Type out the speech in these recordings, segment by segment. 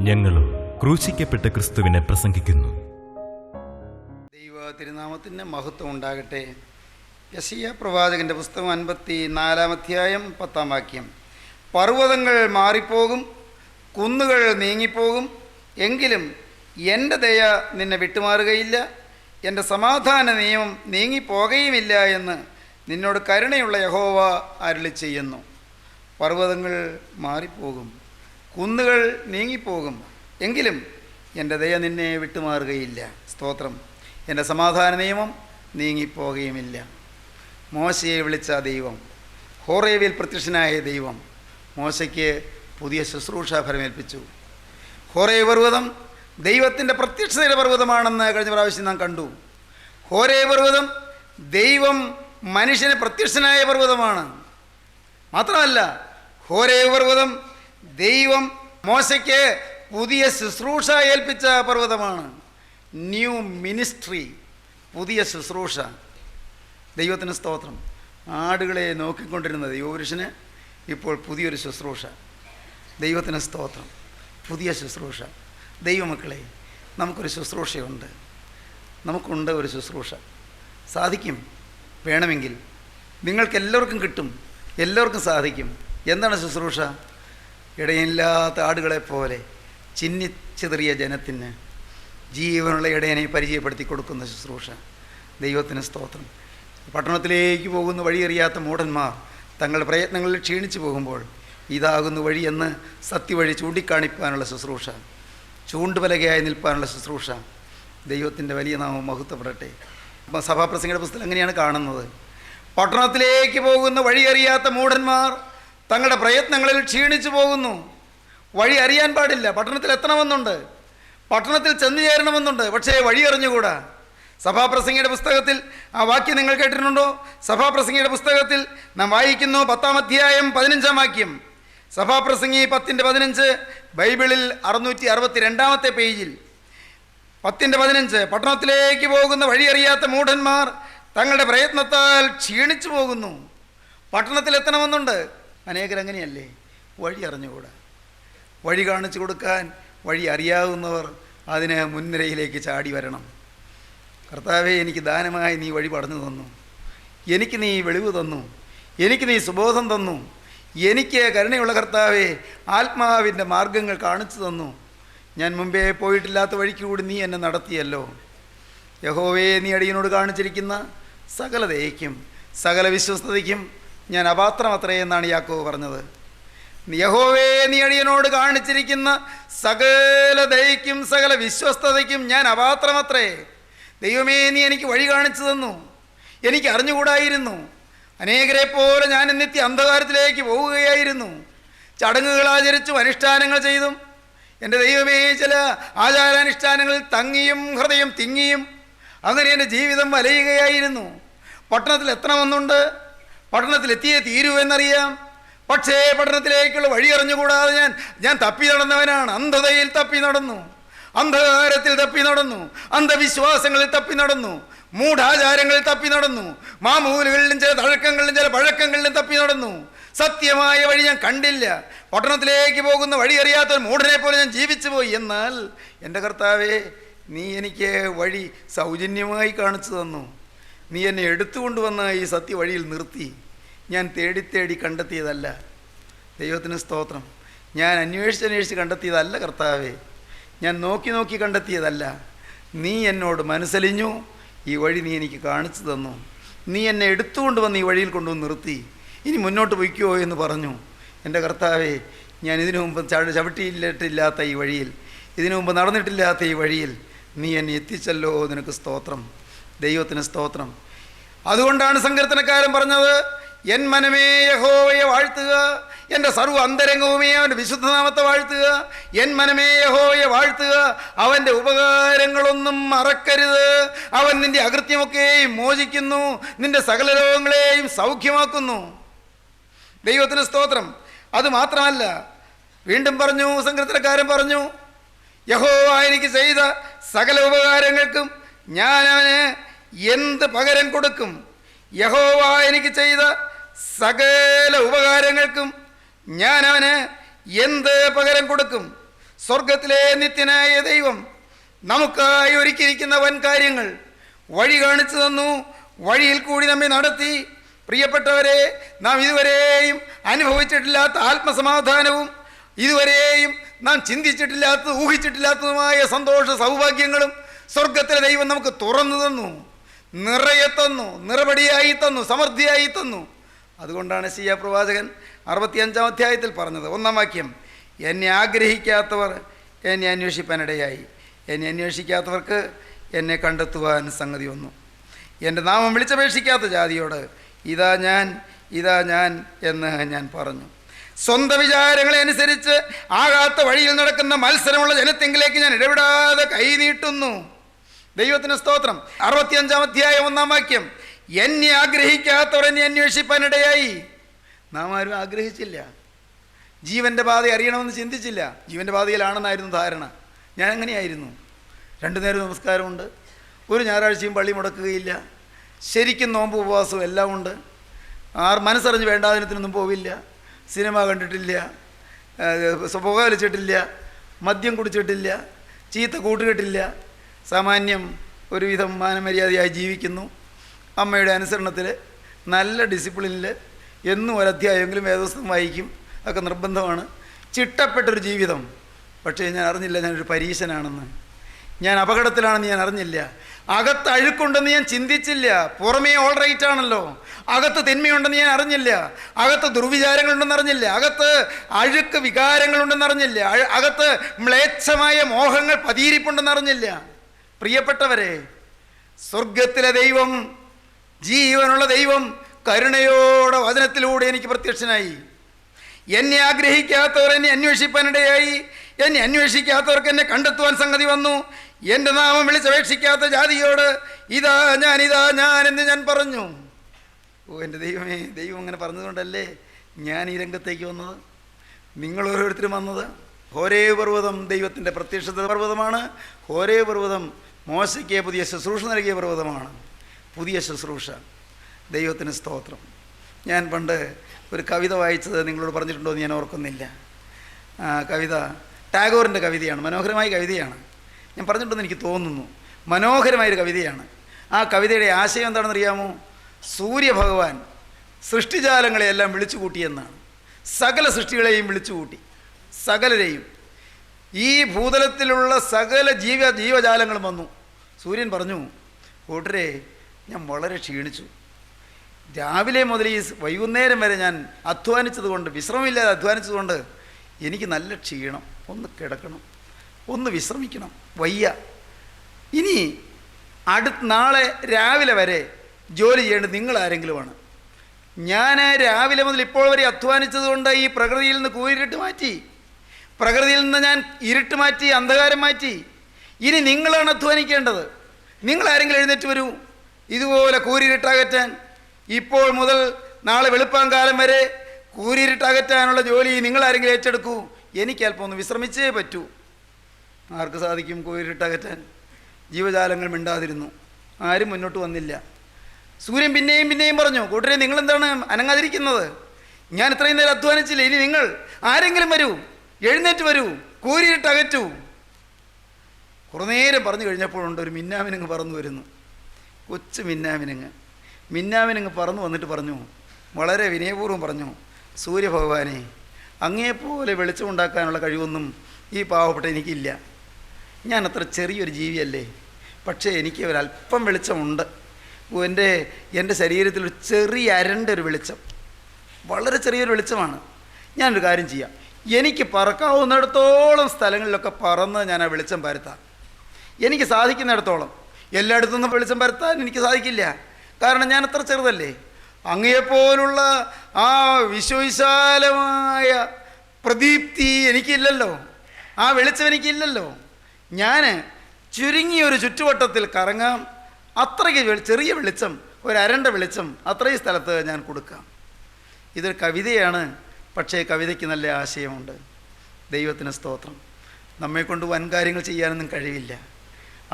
ഞങ്ങളും ക്രൂശിക്കപ്പെട്ട ക്രിസ്തുവിനെ പ്രസംഗിക്കുന്നു. ദൈവ തിരുനാമത്തിന് മഹത്വം ഉണ്ടാകട്ടെ. യെശയ്യാ പ്രവാചകന്റെ പുസ്തകം 54-ാം അധ്യായം 10-ാം വാക്യം. പർവ്വതങ്ങൾ മാറിപ്പോകും, കുന്നുകൾ നീങ്ങിപ്പോകും, എങ്കിലും എൻ്റെ ദയ നിന്നെ വിട്ടുമാറുകയില്ല, എൻ്റെ സമാധാന നിയമം നീങ്ങിപ്പോകുകയുമില്ല എന്ന് നിന്നോട് കരുണയുള്ള യഹോവ അരുളി ചെയ്യുന്നു. പർവ്വതങ്ങൾ മാറിപ്പോകും, കുന്നുകൾ നീങ്ങിപ്പോകും, എങ്കിലും എൻ്റെ ദയ നിന്നെ വിട്ടുമാറുകയില്ല. സ്തോത്രം. എൻ്റെ സമാധാന നിയമം നീങ്ങിപ്പോകുകയുമില്ല. മോശയെ വിളിച്ച ദൈവം, ഹോറേവിൽ പ്രത്യക്ഷനായ ദൈവം മോശയ്ക്ക് പുതിയ ശുശ്രൂഷ ഫലമേൽപ്പിച്ചു. ഹോറേവ് പർവ്വതം ദൈവത്തിൻ്റെ പ്രത്യക്ഷതയുടെ പർവ്വതമാണെന്ന് കഴിഞ്ഞ പ്രാവശ്യം നാം കണ്ടു. ഹോറേവ് പർവ്വതം ദൈവം മനുഷ്യന് പ്രത്യക്ഷനായ പർവ്വതമാണ്. മാത്രമല്ല, ഹോറേവ് പർവ്വതം ദൈവം മോശയ്ക്ക് പുതിയ ശുശ്രൂഷ ഏൽപ്പിച്ച പർവ്വതമാണ്. ന്യൂ മിനിസ്ട്രി, പുതിയ ശുശ്രൂഷ. ദൈവത്തിന് സ്തോത്രം. ആടുകളെ നോക്കിക്കൊണ്ടിരുന്ന ദൈവപുരുഷന് ഇപ്പോൾ പുതിയൊരു ശുശ്രൂഷ. ദൈവത്തിന് സ്തോത്രം. പുതിയ ശുശ്രൂഷ. ദൈവമക്കളെ, നമുക്കൊരു ശുശ്രൂഷയുണ്ട്. നമുക്കുണ്ട് ഒരു ശുശ്രൂഷ. സാധിക്കും. വേണമെങ്കിൽ നിങ്ങൾക്കെല്ലാവർക്കും കിട്ടും, എല്ലാവർക്കും സാധിക്കും. എന്താണ് ശുശ്രൂഷ? ഇടയനില്ലാത്ത ആടുകളെപ്പോലെ ചിന്നിച്ചിതറിയ ജനത്തിന് ജീവനുള്ള ഇടയനെ പരിചയപ്പെടുത്തി കൊടുക്കുന്ന ശുശ്രൂഷ. ദൈവത്തിന് സ്തോത്രം. പട്ടണത്തിലേക്ക് പോകുന്ന വഴിയറിയാത്ത മൂഢന്മാർ തങ്ങളുടെ പ്രയത്നങ്ങളിൽ ക്ഷീണിച്ചു പോകുമ്പോൾ ഇതാകുന്ന വഴിയെന്ന് സത്യവഴി ചൂണ്ടിക്കാണിക്കാനുള്ള ശുശ്രൂഷ, ചൂണ്ടുപലകയായി നിൽപ്പാനുള്ള ശുശ്രൂഷ. ദൈവത്തിൻ്റെ വലിയ നാമം മഹത്വപ്പെടട്ടെ. അപ്പം സഭാപ്രസംഗയുടെ പുസ്തകം അങ്ങനെയാണ് കാണുന്നത്. പട്ടണത്തിലേക്ക് പോകുന്ന വഴിയറിയാത്ത മൂഢന്മാർ തങ്ങളുടെ പ്രയത്നങ്ങളിൽ ക്ഷീണിച്ചു പോകുന്നു. വഴി അറിയാൻ പാടില്ല. പട്ടണത്തിൽ എത്തണമെന്നുണ്ട്, പട്ടണത്തിൽ ചെന്നു ചേരണമെന്നുണ്ട്, പക്ഷേ വഴി അറിഞ്ഞുകൂടാ. സഭാപ്രസംഗിയുടെ പുസ്തകത്തിൽ ആ വാക്യം നിങ്ങൾ കേട്ടിട്ടുണ്ടോ? സഭാപ്രസംഗിയുടെ പുസ്തകത്തിൽ നാം വായിക്കുന്നു 10-ാം അധ്യായം 15-ാം വാക്യം. സഭാപ്രസംഗി 10-15 ബൈബിളിൽ 662-ാമത്തെ പേജിൽ. 10:15 പട്ടണത്തിലേക്ക് പോകുന്ന വഴിയറിയാത്ത മൂഢന്മാർ തങ്ങളുടെ പ്രയത്നത്താൽ ക്ഷീണിച്ചു പോകുന്നു. പട്ടണത്തിലെത്തണമെന്നുണ്ട്, അനേകരങ്ങനെയല്ലേ, വഴി അറിഞ്ഞുകൂടാ. വഴി കാണിച്ചു കൊടുക്കാൻ വഴി അറിയാവുന്നവർ അതിന് മുൻനിരയിലേക്ക് ചാടി വരണം. കർത്താവേ, എനിക്ക് ദാനമായി നീ വഴി പറഞ്ഞു തന്നു, എനിക്ക് നീ വെളിവ് തന്നു, എനിക്ക് നീ സുബോധം തന്നു, എനിക്ക് കരുണയുള്ള കർത്താവേ ആത്മാവിൻ്റെ മാർഗങ്ങൾ കാണിച്ചു തന്നു. ഞാൻ മുമ്പേ പോയിട്ടില്ലാത്ത വഴിക്ക് കൂടി നീ എന്നെ നടത്തിയല്ലോ. യഹോവേ, നീ അടിയനോട് കാണിച്ചിരിക്കുന്ന സകല ദയയ്ക്കും സകല വിശ്വസ്തതയ്ക്കും ഞാൻ അപാത്രമത്രേ എന്നാണ് യാക്കോബ് പറഞ്ഞത്. യഹോവേ, നീ അടിയനോട് കാണിച്ചിരിക്കുന്ന സകല ദയയ്ക്കും സകല വിശ്വസ്തതയ്ക്കും ഞാൻ അപാത്രമത്രേ. ദൈവമേ, നീ എനിക്ക് വഴി കാണിച്ചു തന്നു, എനിക്ക് അറിഞ്ഞുകൂടായിരുന്നു. അനേകരെ പോലെ ഞാൻ നിത്യ അന്ധകാരത്തിലേക്ക് പോവുകയായിരുന്നു. ചടങ്ങുകൾ ആചരിച്ചും അനുഷ്ഠാനങ്ങൾ ചെയ്തും എൻ്റെ ദൈവമേ ചില ആചാരാനുഷ്ഠാനങ്ങളിൽ തങ്ങിയും ഹൃദയം തിങ്ങിയും അങ്ങനെ എൻ്റെ ജീവിതം വലയുകയായിരുന്നു. പട്ടണത്തിൽ എത്തണമെന്നുണ്ട്, പട്ടണത്തിലെത്തിയേ തീരൂ എന്നറിയാം. പക്ഷേ പട്ടണത്തിലേക്കുള്ള വഴി അറിഞ്ഞുകൂടാതെ ഞാൻ തപ്പി നടന്നവനാണ്. അന്ധതയിൽ തപ്പി നടന്നു, അന്ധകാരത്തിൽ തപ്പി നടന്നു, അന്ധവിശ്വാസങ്ങളിൽ തപ്പി നടന്നു, മൂഢാചാരങ്ങളിൽ തപ്പി നടന്നു, മാമൂലുകളിലും ചില തഴക്കങ്ങളിലും ചില പഴക്കങ്ങളിലും തപ്പി നടന്നു. സത്യമായ വഴി ഞാൻ കണ്ടില്ല. പട്ടണത്തിലേക്ക് പോകുന്ന വഴി അറിയാത്ത മൂഢനെ പോലെ ഞാൻ ജീവിച്ചു പോയി. എന്നാൽ എൻ്റെ കർത്താവേ, നീ എനിക്ക് വഴി സൗജന്യമായി കാണിച്ചു തന്നു. നീ എന്നെ എടുത്തുകൊണ്ടുവന്ന ഈ സത്യവഴിയിൽ നിർത്തി. ഞാൻ തേടി തേടി കണ്ടെത്തിയതല്ല. ദൈവത്തിന് സ്തോത്രം. ഞാൻ അന്വേഷിച്ച് കണ്ടെത്തിയതല്ല കർത്താവേ, ഞാൻ നോക്കി നോക്കി കണ്ടെത്തിയതല്ല. നീ എന്നോട് മനസ്സലിഞ്ഞു, ഈ വഴി നീ എനിക്ക് കാണിച്ചു തന്നു. നീ എന്നെ എടുത്തുകൊണ്ടുവന്ന് ഈ വഴിയിൽ കൊണ്ടുവന്ന് നിർത്തി. ഇനി മുന്നോട്ട് പൊയ്ക്കോ എന്ന് പറഞ്ഞു. എൻ്റെ കർത്താവേ, ഞാൻ ഇതിനു മുമ്പ് ചവിട്ടിയിട്ടില്ലാത്ത ഈ വഴിയിൽ, ഇതിനു മുമ്പ് നടന്നിട്ടില്ലാത്ത ഈ വഴിയിൽ നീ എന്നെ എത്തിച്ചല്ലോ. നിനക്ക് സ്തോത്രം, ദൈവത്തിന് സ്തോത്രം. അതുകൊണ്ടാണ് സങ്കീർത്തനക്കാരൻ പറഞ്ഞത്, എൻ മനമേ യഹോവയെ വാഴ്ത്തുക, എൻ്റെ സർവ്വ അന്തരംഗവുമേ അവൻ്റെ വിശുദ്ധനാമത്തെ വാഴ്ത്തുക. എൻ മനമേ യഹോവയെ വാഴ്ത്തുക, അവൻ്റെ ഉപകാരങ്ങളൊന്നും മറക്കരുത്. അവൻ നിൻ്റെ അകൃത്യമൊക്കെയും മോചിക്കുന്നു, നിൻ്റെ സകല രോഗങ്ങളെയും സൗഖ്യമാക്കുന്നു. ദൈവത്തിന് സ്തോത്രം. അതുമാത്രമല്ല, വീണ്ടും പറഞ്ഞു, സങ്കീർത്തനക്കാരൻ പറഞ്ഞു, യഹോവ എനിക്ക് ചെയ്ത സകല ഉപകാരങ്ങൾക്കും ഞാൻ അവന് എന്ത് പകരം കൊടുക്കും? യഹോവ എനിക്ക് ചെയ്ത സകല ഉപകാരങ്ങൾക്കും ഞാൻ അവന് എന്ത് പകരം കൊടുക്കും? സ്വർഗത്തിലെ നിത്യനായ ദൈവം നമുക്കായി ഒരുക്കിയിരിക്കുന്ന വൻ കാര്യങ്ങൾ വഴി കാണിച്ചു തന്നു, വഴിയിൽ കൂടി നമ്മെ നടത്തി. പ്രിയപ്പെട്ടവരെ, നാം ഇതുവരെയും അനുഭവിച്ചിട്ടില്ലാത്ത ആത്മസമാധാനവും ഇതുവരെയും നാം ചിന്തിച്ചിട്ടില്ലാത്ത ഊഹിച്ചിട്ടില്ലാത്തതുമായ സന്തോഷ സൗഭാഗ്യങ്ങളും സ്വർഗത്തിലെ ദൈവം നമുക്ക് തുറന്നു തന്നു, നിറയെ തന്നു, നിറപടിയായി തന്നു, സമൃദ്ധിയായി തന്നു. അതുകൊണ്ടാണ് യെശയ്യാ പ്രവാചകൻ 65-ാം അധ്യായത്തിൽ പറഞ്ഞത്, 1-ാം വാക്യം, എന്നെ ആഗ്രഹിക്കാത്തവർ എന്നെ അന്വേഷിപ്പാനിടയായി, എന്നെ അന്വേഷിക്കാത്തവർക്ക് എന്നെ കണ്ടെത്തുവാൻ സംഗതി വന്നു. എൻ്റെ നാമം വിളിച്ചപേക്ഷിക്കാത്ത ജാതിയോട് ഇതാ ഞാൻ എന്ന് ഞാൻ പറഞ്ഞു. സ്വന്തം വിചാരങ്ങളെ അനുസരിച്ച് ആകാത്ത വഴിയിൽ നടക്കുന്ന മത്സരമുള്ള ജനത്തെങ്കിലേക്ക് ഞാൻ ഇടപെടാതെ കൈ നീട്ടുന്നു. ദൈവത്തിന് സ്തോത്രം. 65-ാം അധ്യായം 1-ാം വാക്യം, എന്നെ ആഗ്രഹിക്കാത്തവർ എന്നെ അന്വേഷിപ്പാനിടയായി. നാം ആരും ആഗ്രഹിച്ചില്ല, ജീവൻ്റെ പാത അറിയണമെന്ന് ചിന്തിച്ചില്ല. ജീവൻ്റെ പാതയിലാണെന്നായിരുന്നു ധാരണ. ഞാൻ അങ്ങനെയായിരുന്നു. 2 നേരം നമസ്കാരമുണ്ട്, ഒരു ഞായറാഴ്ചയും പള്ളി മുടക്കുകയില്ല, ശരിക്കും നോമ്പ് ഉപവാസവും എല്ലാം ഉണ്ട്. മനസ്സറിഞ്ഞ് വേണ്ടാതിനത്തിനൊന്നും പോവില്ല, സിനിമ കണ്ടിട്ടില്ല, പുകവലിച്ചിട്ടില്ല, മദ്യം കുടിച്ചിട്ടില്ല, ചീത്ത കൂട്ടുകെട്ടില്ല, സാമാന്യം ഒരുവിധം മാനമര്യാദയായി ജീവിക്കുന്നു. അമ്മയുടെ അനുസരണത്തിൽ, നല്ല ഡിസിപ്ലിനിൽ, എന്നും ഒരധ്യായമെങ്കിലും വേദപുസ്തകം വായിക്കും, ഒക്കെ നിർബന്ധമാണ്. ചിട്ടപ്പെട്ടൊരു ജീവിതം. പക്ഷേ ഞാൻ അറിഞ്ഞില്ല ഞാനൊരു പരീശനാണെന്ന്, ഞാൻ അപകടത്തിലാണെന്ന് ഞാൻ അറിഞ്ഞില്ല. അകത്ത് അഴുക്കുണ്ടെന്ന് ഞാൻ ചിന്തിച്ചില്ല. പുറമേ ഓൾ റൈറ്റ് ആണല്ലോ. അകത്ത് തിന്മയുണ്ടെന്ന് ഞാൻ അറിഞ്ഞില്ല, അകത്ത് ദുർവിചാരങ്ങളുണ്ടെന്ന് അറിഞ്ഞില്ല, അകത്ത് അഴുക്ക് വികാരങ്ങളുണ്ടെന്ന് അറിഞ്ഞില്ല, അകത്ത് മ്ലേച്ഛമായ മോഹങ്ങൾ പതിയിരിപ്പുണ്ടെന്ന് അറിഞ്ഞില്ല. പ്രിയപ്പെട്ടവരെ, സ്വർഗത്തിലെ ദൈവം, ജീവനുള്ള ദൈവം കരുണയോടെ വചനത്തിലൂടെ എനിക്ക് പ്രത്യക്ഷനായി. എന്നെ ആഗ്രഹിക്കാത്തവർ എന്നെ അന്വേഷിപ്പാനിടയായി, എന്നെ അന്വേഷിക്കാത്തവർക്ക് എന്നെ കണ്ടെത്തുവാൻ സംഗതി വന്നു. എൻ്റെ നാമം വിളിച്ചപേക്ഷിക്കാത്ത ജാതിയോട് ഇതാ ഞാൻ എന്ന് ഞാൻ പറഞ്ഞു. എൻ്റെ ദൈവമേ, ദൈവം അങ്ങനെ പറഞ്ഞതുകൊണ്ടല്ലേ ഞാൻ ഈ രംഗത്തേക്ക് വന്നത്, നിങ്ങൾ ഓരോരുത്തരും വന്നത്. ഹോരേ പർവ്വതം ദൈവത്തിൻ്റെ പ്രത്യക്ഷത പർവ്വതമാണ്. ഹോരേ പർവ്വതം മോശയ്ക്ക് പുതിയ ശുശ്രൂഷ നൽകിയ പർവ്വതമാണ്. പുതിയ ശുശ്രൂഷ. ദൈവത്തിന് സ്തോത്രം. ഞാൻ പണ്ട് ഒരു കവിത വായിച്ചത് നിങ്ങളോട് പറഞ്ഞിട്ടുണ്ടോ എന്ന് ഞാൻ ഓർക്കുന്നില്ല. കവിത ടാഗോറിൻ്റെ കവിതയാണ്. മനോഹരമായ കവിതയാണ്. ഞാൻ പറഞ്ഞിട്ടുണ്ടെന്ന് എനിക്ക് തോന്നുന്നു. മനോഹരമായൊരു കവിതയാണ്. ആ കവിതയുടെ ആശയം എന്താണെന്ന് അറിയാമോ? സൂര്യഭഗവാൻ സൃഷ്ടിജാലങ്ങളെയെല്ലാം വിളിച്ചു കൂട്ടിയെന്നാണ്. സകല സൃഷ്ടികളെയും വിളിച്ചു കൂട്ടി, സകലരെയും. ഈ ഭൂതലത്തിലുള്ള സകല ജീവജാലങ്ങളും വന്നു. സൂര്യൻ പറഞ്ഞു, കൂട്ടരെ, ഞാൻ വളരെ ക്ഷീണിച്ചു. രാവിലെ മുതൽ ഈ വൈകുന്നേരം വരെ ഞാൻ അധ്വാനിച്ചതുകൊണ്ട്, വിശ്രമമില്ലാതെ അധ്വാനിച്ചതുകൊണ്ട് എനിക്ക് നല്ല ക്ഷീണം. ഒന്ന് കിടക്കണം, ഒന്ന് വിശ്രമിക്കണം, വയ്യ. ഇനി നാളെ രാവിലെ വരെ ജോലി ചെയ്യേണ്ടത് നിങ്ങളാരെങ്കിലുമാണ്. ഞാൻ രാവിലെ മുതൽ ഇപ്പോൾ വരെ അധ്വാനിച്ചതുകൊണ്ട് ഈ പ്രകൃതിയിൽ നിന്ന് കൂരിട്ട് മാറ്റി, പ്രകൃതിയിൽ നിന്ന് ഞാൻ ഇരുട്ട് മാറ്റി, അന്ധകാരം മാറ്റി. ഇനി നിങ്ങളാണ് അധ്വാനിക്കേണ്ടത്. നിങ്ങളാരെങ്കിലും എഴുന്നേറ്റ് വരൂ ഇതുപോലെ കൂരിരുട്ടകറ്റാൻ. ഇപ്പോൾ മുതൽ നാളെ വെളുപ്പാൻ കാലം വരെ കൂരിരുട്ടകറ്റാനുള്ള ജോലി നിങ്ങളാരെങ്കിലും ഏറ്റെടുക്കൂ. എനിക്ക് അല്പം ഒന്ന് വിശ്രമിച്ചേ പറ്റൂ. ആർക്ക് സാധിക്കും കൂരിരുട്ടകറ്റാൻ? ജീവജാലങ്ങൾ മിണ്ടാതിരുന്നു. ആരും മുന്നോട്ട് വന്നില്ല. സൂര്യൻ പിന്നെയും പിന്നെയും പറഞ്ഞു, കൂട്ടരെ, നിങ്ങളെന്താണ് അനങ്ങാതിരിക്കുന്നത്? ഞാൻ ഇത്രയും നേരം അധ്വാനിച്ചില്ല. ഇനി നിങ്ങൾ ആരെങ്കിലും വരൂ, എഴുന്നേറ്റ് വരൂ, കൂരിരുട്ടകറ്റൂ. കുറേ നേരം പറഞ്ഞു കഴിഞ്ഞപ്പോഴുണ്ട് ഒരു മിന്നാമിനുങ്ങ് പറന്നു വരുന്നു. കൊച്ചു മിന്നാമിനുങ്ങ് പറന്നു വന്നിട്ട് പറഞ്ഞു, വളരെ വിനയപൂർവ്വം പറഞ്ഞു, സൂര്യഭഗവാനെ, അങ്ങേപ്പോലെ വെളിച്ചമുണ്ടാക്കാനുള്ള കഴിവൊന്നും ഈ പാവപ്പെട്ട എനിക്കില്ല. ഞാൻ അത്ര ചെറിയൊരു ജീവിയല്ലേ. പക്ഷേ എനിക്ക് ഒരല്പം വെളിച്ചമുണ്ട്. എൻ്റെ ശരീരത്തിൽ ഒരു ചെറിയ അരണ്ടൊരു വെളിച്ചം, വളരെ ചെറിയൊരു വെളിച്ചമാണ്. ഞാനൊരു കാര്യം ചെയ്യാം. എനിക്ക് പറക്കാവുന്നിടത്തോളം സ്ഥലങ്ങളിലൊക്കെ പറന്ന് ഞാൻ ആ വെളിച്ചം പരത്താം. എനിക്ക് സാധിക്കുന്നിടത്തോളം. എല്ലായിടത്തു നിന്നും വെളിച്ചം പരത്താൻ എനിക്ക് സാധിക്കില്ല, കാരണം ഞാൻ അത്ര ചെറുതല്ലേ. അങ്ങയെപ്പോലുള്ള ആ വിശ്വവിശാലമായ പ്രദീപ്തി എനിക്കില്ലല്ലോ, ആ വെളിച്ചം എനിക്കില്ലല്ലോ. ഞാൻ ചുരുങ്ങിയൊരു ചുറ്റുവട്ടത്തിൽ കറങ്ങാം. അത്രയ്ക്ക് ചെറിയ വെളിച്ചം, ഒരു അരണ്ട വെളിച്ചം അത്രയും സ്ഥലത്ത് ഞാൻ കൊടുക്കാം. ഇതൊരു കവിതയാണ്, പക്ഷേ കവിതയ്ക്ക് നല്ല ആശയമുണ്ട്. ദൈവത്തിന് സ്തോത്രം. നമ്മെക്കൊണ്ട് വൻ കാര്യങ്ങൾ ചെയ്യാനൊന്നും കഴിയില്ല.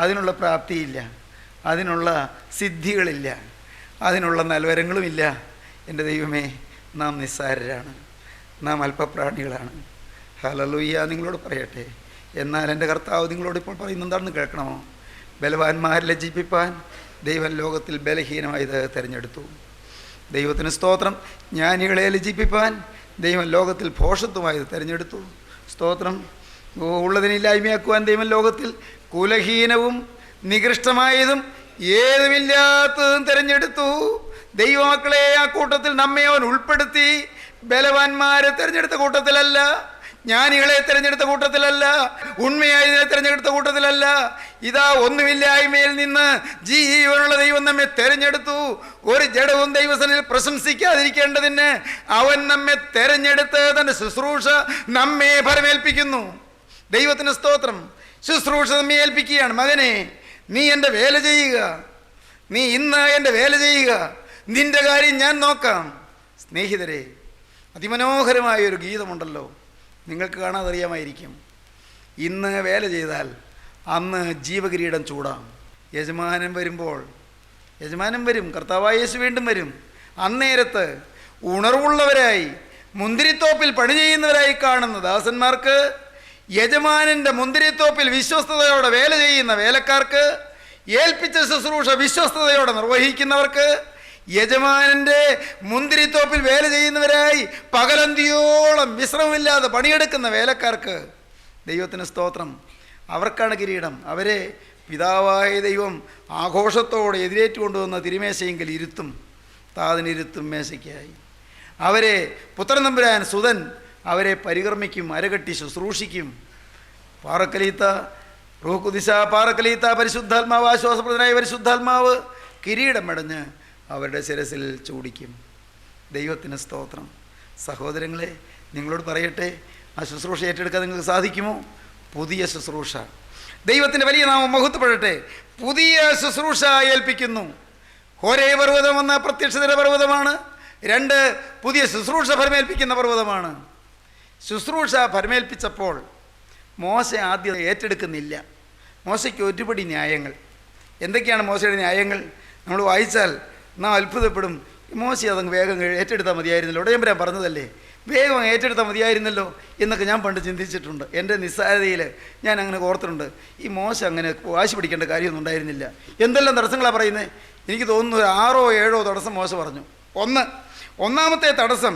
അതിനുള്ള പ്രാപ്തിയില്ല, അതിനുള്ള സിദ്ധികളില്ല, അതിനുള്ള നൽവരങ്ങളുമില്ല. എൻ്റെ ദൈവമേ, നാം നിസ്സാരരാണ്, നാം അല്പപ്രാണികളാണ്. ഹല്ലേലൂയ. നിങ്ങളോട് പറയട്ടെ, എന്നാൽ എൻ്റെ കർത്താവ് നിങ്ങളോട് ഇപ്പോൾ പറയുന്നതെന്താണെന്ന് കേൾക്കണമോ? ബലവാന്മാരെ ലജ്ജിപ്പിപ്പാൻ ദൈവം ലോകത്തിൽ ബലഹീനമായത് തിരഞ്ഞെടുത്തു. ദൈവത്തിന് സ്തോത്രം. ജ്ഞാനികളെ ലജ്ജിപ്പിപ്പാൻ ദൈവം ലോകത്തിൽ ഭോഷത്വമായത് തിരഞ്ഞെടുത്തു. സ്തോത്രം. ഉള്ളതിനില്ലായ്മയാക്കുവാൻ ദൈവം ലോകത്തിൽ കുലഹീനവും നികൃഷ്ടമായതും ഏതുമില്ലാത്തതും തിരഞ്ഞെടുത്തു. ദൈവമക്കളെ, ആ കൂട്ടത്തിൽ നമ്മെ അവൻ ഉൾപ്പെടുത്തി. ബലവാന്മാരെ തിരഞ്ഞെടുത്ത കൂട്ടത്തിലല്ല, ജ്ഞാനികളെ തിരഞ്ഞെടുത്ത കൂട്ടത്തിലല്ല, ഉണ്മയായതിനെ തിരഞ്ഞെടുത്ത കൂട്ടത്തിലല്ല. ഇതാ, ഒന്നുമില്ലായ്മയിൽ നിന്ന് ജീവനുള്ള ദൈവം നമ്മെ തിരഞ്ഞെടുത്തു. ഒരു ജഡവും ദൈവസന്നിധിയിൽ പ്രശംസിക്കാതിരിക്കേണ്ടതിന് അവൻ നമ്മെ തിരഞ്ഞെടുത്ത് തൻ്റെ ശുശ്രൂഷ നമ്മെ ഫലമേൽപ്പിക്കുന്നു. ദൈവത്തിന് സ്തോത്രം. ശുശ്രൂഷ നമ്മെ ഏൽപ്പിക്കുകയാണ്. മകനെ, നീ എൻ്റെ വേല ചെയ്യുക, നീ ഇന്ന് എൻ്റെ വേല ചെയ്യുക, നിൻ്റെ കാര്യം ഞാൻ നോക്കാം. സ്നേഹിതരെ, അതിമനോഹരമായൊരു ഗീതമുണ്ടല്ലോ, നിങ്ങൾക്ക് കാണാതറിയാമായിരിക്കും. ഇന്ന് വേല ചെയ്താൽ അന്ന് ജീവകിരീടം ചൂടാം. യജമാനൻ വരുമ്പോൾ, യജമാനൻ വരും, കർത്താവായ യേശു വീണ്ടും വരും. അന്നേരത്ത് ഉണർവുള്ളവരായി മുന്തിരിത്തോപ്പിൽ പണി ചെയ്യുന്നവരായി കാണുന്ന ദാസന്മാർക്ക്, യജമാനൻ്റെ മുന്തിരിത്തോപ്പിൽ വിശ്വസ്തയോടെ വേല ചെയ്യുന്ന വേലക്കാർക്ക്, ഏൽപ്പിച്ച ശുശ്രൂഷ വിശ്വസ്തയോടെ നിർവഹിക്കുന്നവർക്ക്, യജമാനൻ്റെ മുന്തിരിത്തോപ്പിൽ വേല ചെയ്യുന്നവരായി പകലന്തിയോളം വിശ്രമമില്ലാതെ പണിയെടുക്കുന്ന വേലക്കാർക്ക്, ദൈവത്തിന് സ്തോത്രം, അവർക്കാണ് കിരീടം. അവരെ പിതാവായ ദൈവം ആഘോഷത്തോടെ എതിരേറ്റു കൊണ്ടുവന്ന തിരുമേശയെങ്കിൽ ഇരുത്തും, താതിനിരുത്തും മേശയ്ക്കായി. അവരെ പുത്രൻ തമ്പുരാൻ സുതൻ അവരെ പരികർമ്മിക്കും, അരകെട്ടി ശുശ്രൂഷിക്കും. പാറക്കലീത്ത റൂഹുകുദിശ, പാറക്കലീത്ത പരിശുദ്ധാത്മാവ്, ആശ്വാസപ്രദനായ പരിശുദ്ധാത്മാവ് കിരീടം മെടഞ്ഞ് അവരുടെ ശിരസിൽ ചൂടിക്കും. ദൈവത്തിന് സ്തോത്രം. സഹോദരങ്ങളെ, നിങ്ങളോട് പറയട്ടെ, ആ ശുശ്രൂഷ ഏറ്റെടുക്കാൻ നിങ്ങൾക്ക് സാധിക്കുമോ? പുതിയ ശുശ്രൂഷ. ദൈവത്തിൻ്റെ വലിയ നാമം മഹത്വപ്പെടട്ടെ. പുതിയ ശുശ്രൂഷ ഏൽപ്പിക്കുന്നു. ഹോരേ പർവ്വതം എന്ന പ്രത്യക്ഷതയുടെ പർവ്വതമാണ്. 2 പുതിയ ശുശ്രൂഷ ഫലമേൽപ്പിക്കുന്ന പർവ്വതമാണ്. ശുശ്രൂഷ ഫലമേൽപ്പിച്ചപ്പോൾ മോശ ആദ്യം ഏറ്റെടുക്കുന്നില്ല. മോശയ്ക്ക് ഒരുപടി ന്യായങ്ങൾ. എന്തൊക്കെയാണ് മോശയുടെ ന്യായങ്ങൾ? നമ്മൾ വായിച്ചാൽ നാം അത്ഭുതപ്പെടും. മോശ അതങ്ങ് വേഗം ഏറ്റെടുത്താൽ മതിയായിരുന്നല്ലോ, ഉടയമ്പരാൻ പറഞ്ഞതല്ലേ, വേഗം ഏറ്റെടുത്താൽ മതിയായിരുന്നല്ലോ എന്നൊക്കെ ഞാൻ പണ്ട് ചിന്തിച്ചിട്ടുണ്ട്. എൻ്റെ നിസ്സാരതയിൽ ഞാൻ അങ്ങനെ ഓർത്തിട്ടുണ്ട്. ഈ മോശ അങ്ങനെ വാശി പിടിക്കേണ്ട കാര്യമൊന്നും ഉണ്ടായിരുന്നില്ല. എന്തെല്ലാം തടസ്സങ്ങളാണ് പറയുന്നത്? എനിക്ക് തോന്നുന്നു ഒരു 6 or 7 തടസ്സം മോശ പറഞ്ഞു. ഒന്നാമത്തെ തടസ്സം,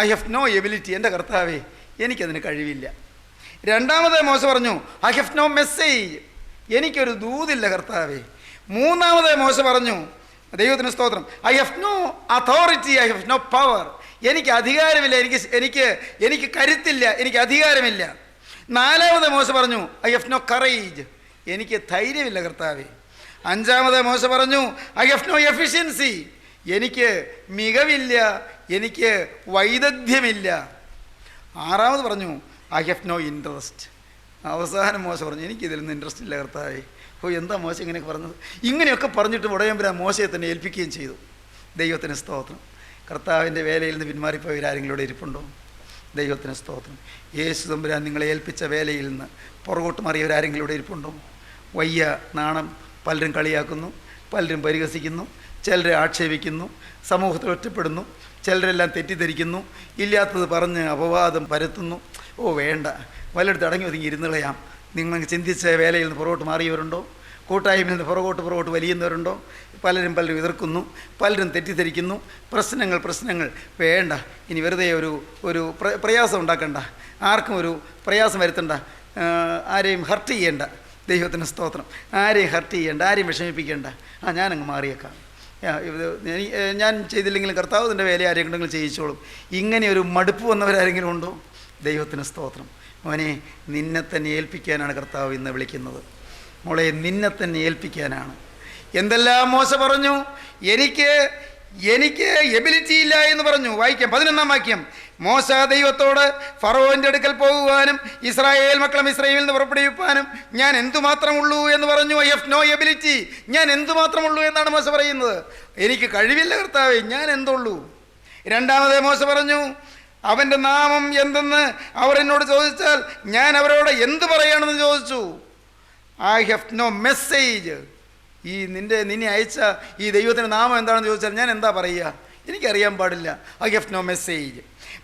ഐ ഹാവ് നോ എബിലിറ്റി, എൻ്റെ കർത്താവേ എനിക്കതിന് കഴിവില്ല. രണ്ടാമത്തെ മോശ പറഞ്ഞു, ഐ ഹാവ് നോ മെസ്സേജ്, എനിക്കൊരു ദൂതില്ല കർത്താവേ. മൂന്നാമത്തെ മോശ പറഞ്ഞു, ദൈവത്തിന് സ്തോത്രം, I have no authority, I have no power, എനിക്ക് അധികാരമില്ല, എനിക്ക് കരുത്തില്ല, എനിക്ക് അധികാരമില്ല. നാലാമത്തെ മോശ പറഞ്ഞു, ഐ ഹാവ് നോ കറേജ്, എനിക്ക് ധൈര്യമില്ല കർത്താവേ. അഞ്ചാമത്തെ മോശ പറഞ്ഞു, ഐ ഹാവ് നോ എഫിഷ്യൻസി, എനിക്ക് മികവില്ല, എനിക്ക് വൈദഗ്ധ്യമില്ല. ആറാമത് പറഞ്ഞു, ഐ ഹാവ് നോ ഇൻട്രസ്റ്റ്. അവസാനം മോശ പറഞ്ഞു, എനിക്കിതിലൊന്നും ഇൻട്രസ്റ്റ് ഇല്ല കർത്താവേ. എന്താ മോശം ഇങ്ങനെയൊക്കെ പറഞ്ഞത്? ഇങ്ങനെയൊക്കെ പറഞ്ഞിട്ട് ഉടയമ്പരാൻ മോശയെ തന്നെ ഏൽപ്പിക്കുകയും ചെയ്തു. ദൈവത്തിന് സ്തോത്രം. കർത്താവിൻ്റെ വേലയിൽ നിന്ന് പിന്മാറിപ്പോയവരാരെങ്കിലും ഇവിടെ ഇരിപ്പുണ്ടോ? ദൈവത്തിന് സ്തോത്രം. യേശു തമ്പുരാൻ നിങ്ങളെ ഏൽപ്പിച്ച വേലയിൽ നിന്ന് പുറകോട്ട് മാറിയവരാരെങ്കിലും ഇവിടെ ഇരിപ്പുണ്ടോ? വയ്യ നാണം. പലരും കളിയാക്കുന്നു, പലരും പരിഹസിക്കുന്നു, ചിലരെ ആക്ഷേപിക്കുന്നു, സമൂഹത്തിൽ ഒറ്റപ്പെടുന്നു, ചിലരെല്ലാം തെറ്റിദ്ധരിക്കുന്നു, ഇല്ലാത്തത് പറഞ്ഞ് അപവാദം പരത്തുന്നു. വേണ്ട, വല്ലയിടത്ത് അടങ്ങി ഒതുങ്ങി ഇരുന്നുകളയാം. നിങ്ങൾ ചിന്തിച്ച വേലയിൽ നിന്ന് പുറകോട്ട് മാറിയവരുണ്ടോ? കൂട്ടായ്മയിൽ നിന്ന് പുറകോട്ട് വലിയുന്നവരുണ്ടോ? പലരും എതിർക്കുന്നു, പലരും തെറ്റിദ്ധരിക്കുന്നു. പ്രശ്നങ്ങൾ വേണ്ട. ഇനി വെറുതെ ഒരു പ്രയാസം ഉണ്ടാക്കണ്ട, ആർക്കും ഒരു പ്രയാസം വരുത്തണ്ട, ആരെയും ഹർട്ട് ചെയ്യേണ്ട. ദൈവത്തിന് സ്തോത്രം. ആരെയും ഹർട്ട് ചെയ്യേണ്ട, ആരെയും വിഷമിപ്പിക്കേണ്ട. ഞാനങ്ങ് മാറിയേക്കാം, ഞാൻ ചെയ്തില്ലെങ്കിലും കർത്താവ് തൻ്റെ വേല ആരെങ്കിലും ചെയ്യിച്ചോളും. ഇങ്ങനെ ഒരു മടുപ്പ് വന്നവരാരെങ്കിലും ഉണ്ടോ? ദൈവത്തിന് സ്തോത്രം. മോനെ, നിന്നെ തന്നെ ഏൽപ്പിക്കാനാണ് കർത്താവ് ഇന്ന് വിളിക്കുന്നത്. മോളെ, നിന്നെ തന്നെ ഏൽപ്പിക്കാനാണ്. എന്തെല്ലാം മോശ പറഞ്ഞു, എനിക്ക് എബിലിറ്റി ഇല്ല എന്ന് പറഞ്ഞു. വായിക്കാം 11-ാം വാക്യം. മോശ ദൈവത്തോട്, ഫറവോൻ്റെ അടുക്കൽ പോകുവാനും ഇസ്രായേൽ മക്കളെ ഇസ്രായേലിൽ നിന്ന് പുറപ്പെടുവിപ്പാനും ഞാൻ എന്തുമാത്രമുള്ളൂ എന്ന് പറഞ്ഞു. ഐ ഹാവ് നോ എബിലിറ്റി, ഞാൻ എന്തുമാത്രമുള്ളൂ എന്നാണ് മോശ പറയുന്നത്. എനിക്ക് കഴിവില്ല കർത്താവേ, ഞാൻ എന്തുള്ളൂ. രണ്ടാമതേ മോശ പറഞ്ഞു, അവൻ്റെ നാമം എന്തെന്ന് അവർ എന്നോട് ചോദിച്ചാൽ ഞാൻ അവരോട് എന്ത് പറയണമെന്ന് ചോദിച്ചു. ഐ ഹാവ് നോ മെസ്സേജ്, നിന്നെ അയച്ച ഈ ദൈവത്തിൻ്റെ നാമം എന്താണെന്ന് ചോദിച്ചാൽ ഞാൻ എന്താ പറയുക? എനിക്കറിയാൻ പാടില്ല. I have no message.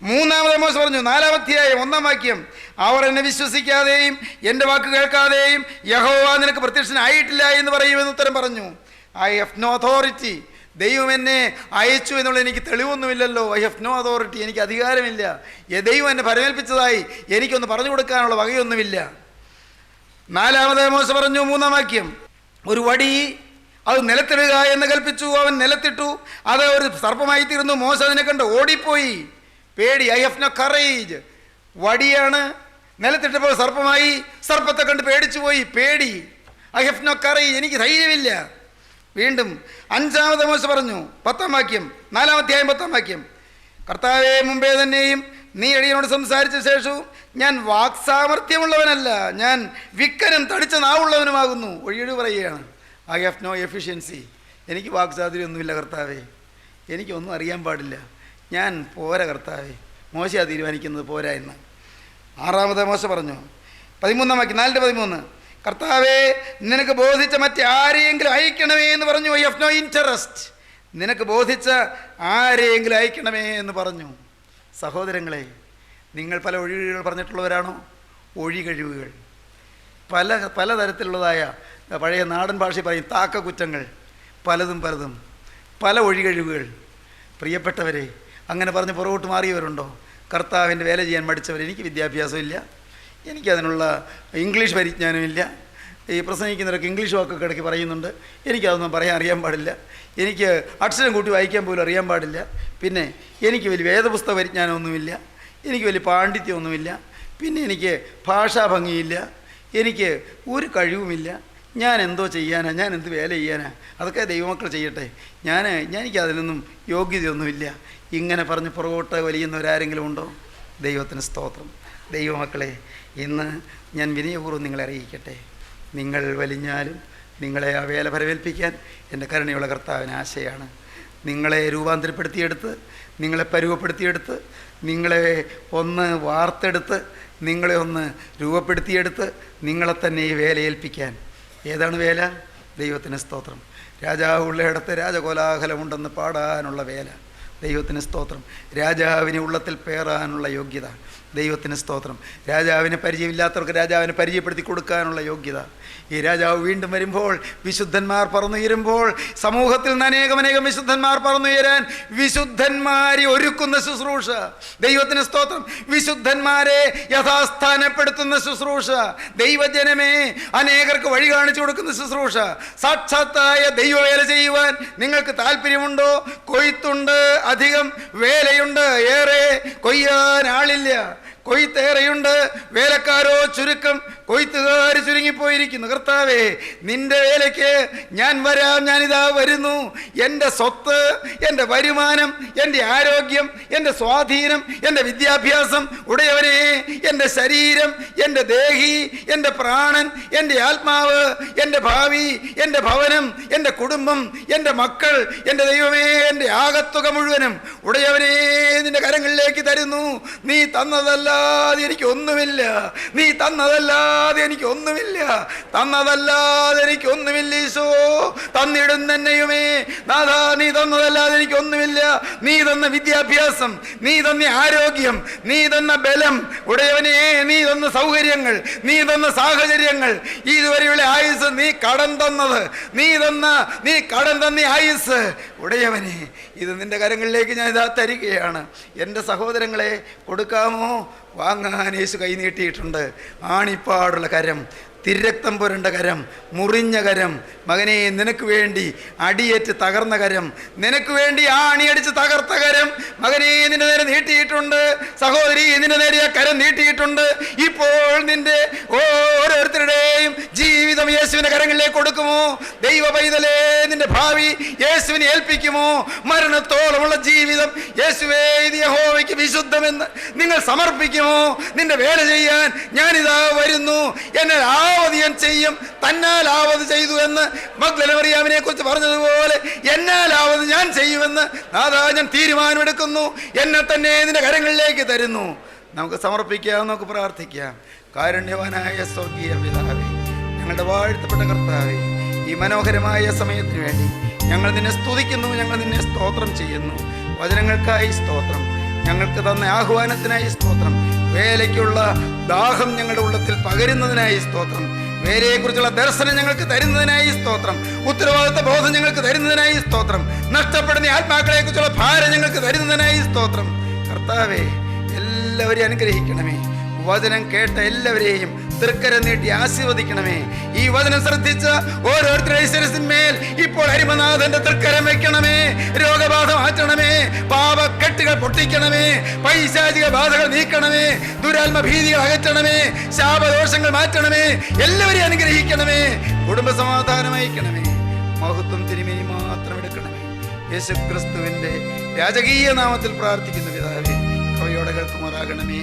മൂന്നാമത്തെ മോശ പറഞ്ഞു, 4-ാം അധ്യായം 1-ാം വാക്യം, അവർ എന്നെ വിശ്വസിക്കാതെയും എൻ്റെ വാക്ക് കേൾക്കാതെയും യഹോവ നിനക്ക് പ്രത്യക്ഷനായിട്ടില്ല എന്ന് പറയുമെന്ന് ഉത്തരം പറഞ്ഞു. ഐ ഹാവ് നോ അതോറിറ്റി, ദൈവം എന്നെ അയച്ചു എന്നുള്ള എനിക്ക് തെളിവൊന്നുമില്ലല്ലോ. ഐ ഹാവ് നോ അതോറിറ്റി, എനിക്ക് അധികാരമില്ല. ദൈവം എന്നെ പരമേൽപ്പിച്ചതായി എനിക്കൊന്ന് പറഞ്ഞു കൊടുക്കാനുള്ള വകയൊന്നുമില്ല. 4-ാമത്തെ മോശ പറഞ്ഞു, 3-ാം വാക്യം, ഒരു വടി അത് നിലത്തിടുക എന്ന് കൽപ്പിച്ചു. അവൻ നിലത്തിട്ടു, അത് ഒരു സർപ്പമായി തീർന്നു. മോശ അതിനെ കണ്ട് ഓടിപ്പോയി, പേടി. ഐ ഹാവ് നോ കറേജ്, വടിയാണ്, നിലത്തിട്ടപ്പോൾ സർപ്പമായി, സർപ്പത്തെ കണ്ട് പേടിച്ചു പോയി, പേടി. ഐ ഹാവ് നോ കറേജ്, എനിക്ക് ധൈര്യമില്ല. വീണ്ടും 5-ാമത്തെ മോശ പറഞ്ഞു, 10-ാം വാക്യം, 4-ാം അധ്യായം 10-ാം വാക്യം, കർത്താവേ, മുമ്പേ തന്നെയും നീ അടിയനോട് സംസാരിച്ച ശേഷവും ഞാൻ വാക്സാമർത്ഥ്യമുള്ളവനല്ല, ഞാൻ വിക്കനും തടിച്ച നാവുള്ളവനുമാകുന്നു. ഒഴിയൊഴി പറയുകയാണ്. ഐ ഹാവ് നോ എഫിഷ്യൻസി, എനിക്ക് വാക്സാധുര്യമൊന്നുമില്ല കർത്താവേ, എനിക്കൊന്നും അറിയാൻ പാടില്ല, ഞാൻ പോരാ കർത്താവേ. മോശയാണ് തീരുമാനിക്കുന്നത് പോരാ എന്ന്. 6-ാമത്തെ മോശ പറഞ്ഞു, 13-ാം വാക്യം, 4-13, കർത്താവേ, നിനക്ക് ബോധിച്ച മറ്റാരെയെങ്കിലും അയക്കണമേ എന്ന് പറഞ്ഞു. ഐ ഹാവ് നോ ഇൻട്രസ്റ്റ്, നിനക്ക് ബോധിച്ച ആരെയെങ്കിലും അയക്കണമേ എന്ന് പറഞ്ഞു. സഹോദരങ്ങളെ, നിങ്ങൾ പല ഒഴികഴിവുകൾ പറഞ്ഞിട്ടുള്ളവരാണോ? ഒഴികഴിവുകൾ പലതരത്തിലുള്ളതായ, പഴയ നാടൻ ഭാഷയിൽ പറയും താക്കക്കുറ്റങ്ങൾ, പലതും പല ഒഴികഴിവുകൾ. പ്രിയപ്പെട്ടവരെ, അങ്ങനെ പറഞ്ഞ് പുറകോട്ട് മാറിയവരുണ്ടോ? കർത്താവിൻ്റെ വേല ചെയ്യാൻ മടിച്ചവർ. എനിക്ക് വിദ്യാഭ്യാസമില്ല, എനിക്കതിനുള്ള ഇംഗ്ലീഷ് പരിജ്ഞാനമില്ല. ഈ പ്രസംഗിക്കുന്നവരൊക്കെ ഇംഗ്ലീഷ് വാക്കൊക്കെ ഇടയ്ക്ക് പറയുന്നുണ്ട്, എനിക്കതൊന്നും പറയാൻ അറിയാൻ പാടില്ല. എനിക്ക് അക്ഷരം കൂട്ടി വായിക്കാൻ പോലും അറിയാൻ പാടില്ല. പിന്നെ എനിക്ക് വലിയ വേദപുസ്തക പരിജ്ഞാനമൊന്നുമില്ല, എനിക്ക് വലിയ പാണ്ഡിത്യമൊന്നുമില്ല, പിന്നെ എനിക്ക് ഭാഷാഭംഗിയില്ല, എനിക്ക് ഒരു കഴിവുമില്ല. ഞാൻ എന്തോ ചെയ്യാനാ, ഞാൻ എന്ത് വേല ചെയ്യാനാ? അതൊക്കെ ദൈവമക്കൾ ചെയ്യട്ടെ, എനിക്ക് അതിനൊന്നും യോഗ്യതയൊന്നുമില്ല. ഇങ്ങനെ പറഞ്ഞ് പുറകോട്ട് വലിയുന്നവരാരെങ്കിലും ഉണ്ടോ? ദൈവത്തിന് സ്തോത്രം. ദൈവമക്കളെ, ഇന്ന് ഞാൻ വിനയപൂർവ്വം നിങ്ങളെ അറിയിക്കട്ടെ, നിങ്ങൾ വലിഞ്ഞാലും നിങ്ങളെ ആ വേല പരമേൽപ്പിക്കാൻ എൻ്റെ കരുണയുള്ള കർത്താവിന് ആശയാണ്. നിങ്ങളെ രൂപാന്തരപ്പെടുത്തിയെടുത്ത്, നിങ്ങളെ പരുവപ്പെടുത്തിയെടുത്ത്, നിങ്ങളെ ഒന്ന് വാർത്തെടുത്ത്, നിങ്ങളെ ഒന്ന് രൂപപ്പെടുത്തിയെടുത്ത് നിങ്ങളെ തന്നെ ഈ വേല ഏൽപ്പിക്കാൻ. ഏതാണ് വേല? ദൈവത്തിന് സ്തോത്രം. രാജാവ് ഉള്ളയിടത്ത് രാജകോലാഹലമുണ്ടെന്ന് പാടാനുള്ള വേല. ദൈവത്തിന് സ്തോത്രം. രാജാവിനെ ഉള്ളത്തിൽ പേറാനുള്ള യോഗ്യത. ദൈവത്തിന് സ്തോത്രം. രാജാവിനെ പരിചയമില്ലാത്തവർക്ക് രാജാവിനെ പരിചയപ്പെടുത്തി കൊടുക്കാനുള്ള യോഗ്യത. ഈ രാജാവ് വീണ്ടും വരുമ്പോൾ, വിശുദ്ധന്മാർ പറന്നുയരുമ്പോൾ, സമൂഹത്തിൽ നിന്ന് അനേകം വിശുദ്ധന്മാർ പറന്നുയരാൻ വിശുദ്ധന്മാരെ ഒരുക്കുന്ന ശുശ്രൂഷ. ദൈവത്തിന് സ്തോത്രം. വിശുദ്ധന്മാരെ യഥാസ്ഥാനപ്പെടുത്തുന്ന ശുശ്രൂഷ. ദൈവജനമേ, അനേകർക്ക് വഴി കാണിച്ചു കൊടുക്കുന്ന ശുശ്രൂഷ. സാക്ഷാത്തായ ദൈവവേല ചെയ്യുവാൻ നിങ്ങൾക്ക് താല്പര്യമുണ്ടോ? കൊയ്ത്തുണ്ട്, അധികം വേലയുണ്ട്, ഏറെ കൊയ്യാൻ ആളില്ല. കൊയ്ത്തേറെയുണ്ട്, വേലക്കാരോ ചുരുക്കം, കൊയ്ത്തുകാർ ചുരുങ്ങിപ്പോയിരിക്കുന്നു. കർത്താവേ, നിന്റെ വേലയ്ക്ക് ഞാൻ വരാം, ഞാനിതാ വരുന്നു. എൻ്റെ സ്വത്ത്, എൻ്റെ വരുമാനം, എൻ്റെ ആരോഗ്യം, എൻ്റെ സ്വാധീനം, എൻ്റെ വിദ്യാഭ്യാസം, ഉടയവനെ, എൻ്റെ ശരീരം, എൻ്റെ ദേഹി, എൻ്റെ പ്രാണൻ, എൻ്റെ ആത്മാവ്, എൻ്റെ ഭാവി, എൻ്റെ ഭവനം, എൻ്റെ കുടുംബം, എൻ്റെ മക്കൾ, എൻ്റെ ദൈവമേ, എൻ്റെ ആകത്തുക മുഴുവനും ഉടയവനെ നിന്റെ കരങ്ങളിലേക്ക് തരുന്നു. നീ തന്നതല്ലാതെ എനിക്കൊന്നുമില്ല, നീ തന്നതല്ലാതെ എനിക്കൊന്നുമില്ല, തന്നതല്ലാതെ എനിക്കൊന്നുമില്ല. ഈശോ, തന്നിടുന്നെന്നെയുമേ നാഥാ, നീ തന്നതല്ലാതെ എനിക്കൊന്നുമില്ല. നീ തന്ന വിദ്യാഭ്യാസം, നീ തന്ന ആരോഗ്യം, നീ തന്ന ബലം, ഉടയവനെ, നീ തന്ന സൗകര്യങ്ങൾ, നീ തന്ന സാഹചര്യങ്ങൾ, ഇതുവരെയുള്ള ആയുസ് നീ കടം തന്നത്, നീ കടം തന്ന ആയുസ്, ഉടയവനെ, ഇത് നിന്റെ കരങ്ങളിലേക്ക് ഞാൻ ഇതാ തരികയാണ്. എൻ്റെ സഹോദരങ്ങളെ, കൊടുക്കാമോ? വാങ്ങാൻ യേശു കൈ നീട്ടിയിട്ടുണ്ട്. ആണിപ്പാടുള്ള കരം, തിരക്തം പുരണ്ട കരം, മുറിഞ്ഞ കരം, മകനെ നിനക്ക് വേണ്ടി അടിയേറ്റ് തകർന്ന കരം, നിനക്ക് വേണ്ടി ആണിയടിച്ച് തകർത്ത കരം മകനെ നിന്റെ നേരെ നീട്ടിയിട്ടുണ്ട്. സഹോദരി, നിന്റെ നേരെ ആ കരം നീട്ടിയിട്ടുണ്ട്. ഇപ്പോൾ നിന്റെ ഓരോരുത്തരുടെയും ജീവിതം യേശുവിന്റെ കരങ്ങളിലേക്ക് കൊടുക്കുമോ? ദൈവ പൈതലേ, നിന്റെ ഭാവി യേശുവിനെ ഏൽപ്പിക്കുമോ? മരണത്തോളമുള്ള ജീവിതം യേശുവേ, ഇത് യഹോവയ്ക്ക് വിശുദ്ധമെന്ന് നിങ്ങൾ സമർപ്പിക്കുമോ? നിന്റെ വേല ചെയ്യാൻ ഞാനിതാ വരുന്നു, എന്നെ ഞാൻ ചെയ്യും, തന്നാലാവത് ചെയ്തു എന്ന് മഗ്ദലന മറിയാമിനെ കുറിച്ച് പറഞ്ഞതുപോലെ എന്നാലാവത് ഞാൻ ചെയ്യുമെന്ന് നാഥാ ഞാൻ തീരുമാനമെടുക്കുന്നു. എന്നെ തന്നെ നിന്റെ കരങ്ങളിലേക്ക് തരുന്നു. നമുക്ക് സമർപ്പിക്കാം, നമുക്ക് പ്രാർത്ഥിക്കാം. കാരുണ്യവാനായ സ്വർഗീയ പിതാവേ, ഞങ്ങളുടെ വാഴ്ത്തപ്പെട്ട കർത്താവേ, ഈ മനോഹരമായ സമയത്തിന് വേണ്ടി ഞങ്ങൾ നിന്നെ സ്തുതിക്കുന്നു, ഞങ്ങൾ നിന്നെ സ്തോത്രം ചെയ്യുന്നു. വചനങ്ങൾക്കായി സ്തോത്രം, ഞങ്ങൾക്ക് തന്ന ആഹ്വാനത്തിനായി സ്തോത്രം, വേലയ്ക്കുള്ള ദാഹം ഞങ്ങളുടെ ഉള്ളത്തിൽ പകരുന്നതിനായി സ്തോത്രം, വേലയെക്കുറിച്ചുള്ള ദർശനം ഞങ്ങൾക്ക് തരുന്നതിനായി സ്തോത്രം, ഉത്തരവാദിത്ത ബോധം ഞങ്ങൾക്ക് തരുന്നതിനായി സ്തോത്രം, നഷ്ടപ്പെടുന്ന ആത്മാക്കളെ കുറിച്ചുള്ള ഭാരം ഞങ്ങൾക്ക് തരുന്നതിനായി സ്തോത്രം. കർത്താവേ, എല്ലാവരെയും അനുഗ്രഹിക്കണമേ. വചനം കേട്ട എല്ലാവരെയും തൃക്കരം നീട്ടി ആശീർവദിക്കണമേ. ഈ വചനം ശ്രദ്ധിച്ച ഓരോരുത്തരുടെ ശിരസിന്മേൽ ഇപ്പോൾ അരിമനാഥന്റെ തൃക്കരം വെക്കണമേ. രോഗബാധ മാറ്റണമേ, പാപക്കെട്ടുകൾ പൊട്ടിക്കണമേ, പൈശാചിക ബാധകൾ നീക്കണമേ, ദുരാത്മ ഭീതികൾ അകറ്റണമേ, ശാപദോഷങ്ങൾ മാറ്റണമേ. എല്ലാവരെയും അനുഗ്രഹിക്കണമേ, കുടുംബ സമാധാനം അയക്കണമേ. മഹത്വം തിരുമേനി മാത്രം എടുക്കണമേ. യേശുക്രിസ്തുവിന്റെ രാജകീയ നാമത്തിൽ പ്രാർത്ഥിക്കുന്ന പിതാവേ, കവയോടെ കേൾക്കുമാറാകണമേ.